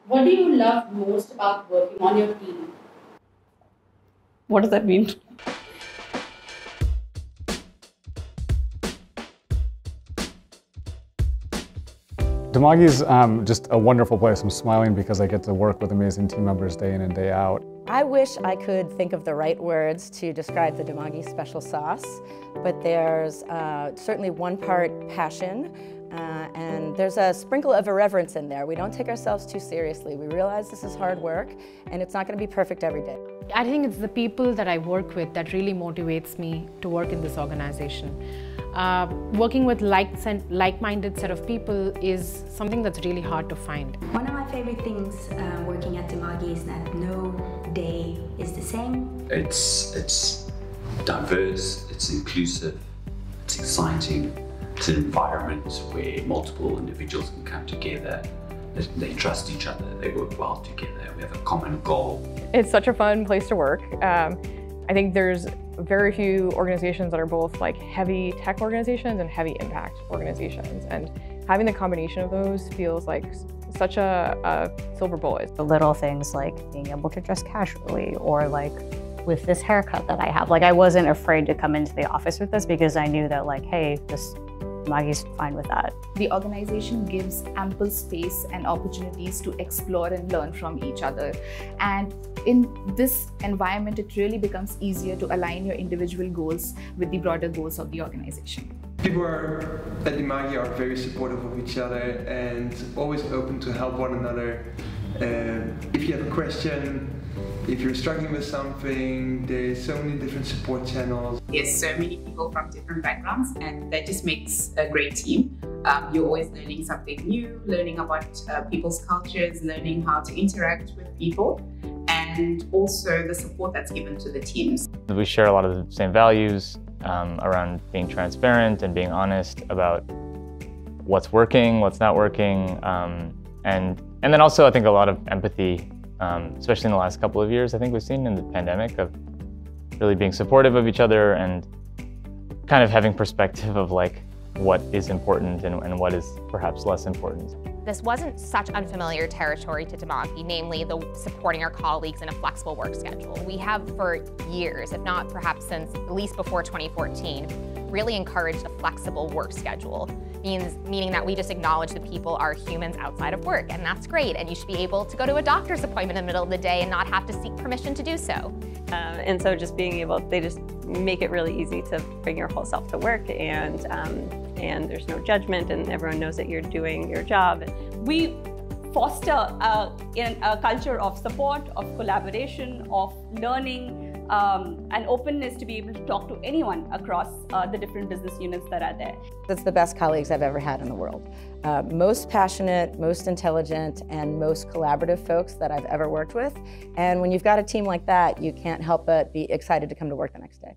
What do you love most about working on your team? What does that mean? Dimagi is just a wonderful place. I'm smiling because I get to work with amazing team members day in and day out. I wish I could think of the right words to describe the Dimagi special sauce, but there's certainly one part passion, and there's a sprinkle of irreverence in there. We don't take ourselves too seriously. We realize this is hard work, and it's not going to be perfect every day. I think it's the people that I work with that really motivates me to work in this organization. Working with like-minded set of people is something that's really hard to find. One of my favorite things working at Dimagi is that no day is the same. It's diverse, it's inclusive, it's exciting. It's an environment where multiple individuals can come together. They trust each other, they work well together, we have a common goal. It's such a fun place to work. I think there's very few organizations that are both like heavy tech organizations and heavy impact organizations. And having the combination of those feels like such a silver bullet. The little things like being able to dress casually, or like with this haircut that I have. Like, I wasn't afraid to come into the office with this because I knew that, like, hey, Magi's fine with that. The organization gives ample space and opportunities to explore and learn from each other. And in this environment, it really becomes easier to align your individual goals with the broader goals of the organization. People at Dimagi are very supportive of each other and always open to help one another. If you have a question, if you're struggling with something, there's so many different support channels. There's so many people from different backgrounds, and that just makes a great team. You're always learning something new, learning about people's cultures, learning how to interact with people, and also the support that's given to the teams. We share a lot of the same values around being transparent and being honest about what's working, what's not working, and then also I think a lot of empathy. Especially in the last couple of years, I think we've seen in the pandemic, of really being supportive of each other and kind of having perspective of like what is important and what is perhaps less important. This wasn't such unfamiliar territory to Dimagi, namely the supporting our colleagues in a flexible work schedule. We have for years, if not perhaps since at least before 2014, really encouraged a flexible work schedule, meaning that we just acknowledge that people are humans outside of work, and that's great, and you should be able to go to a doctor's appointment in the middle of the day and not have to seek permission to do so. And so just being able, they just make it really easy to bring your whole self to work, and there's no judgment, and everyone knows that you're doing your job. We foster a culture of support, of collaboration, of learning, and openness to be able to talk to anyone across the different business units that are there. It's the best colleagues I've ever had in the world. Most passionate, most intelligent, and most collaborative folks that I've ever worked with. And when you've got a team like that, you can't help but be excited to come to work the next day.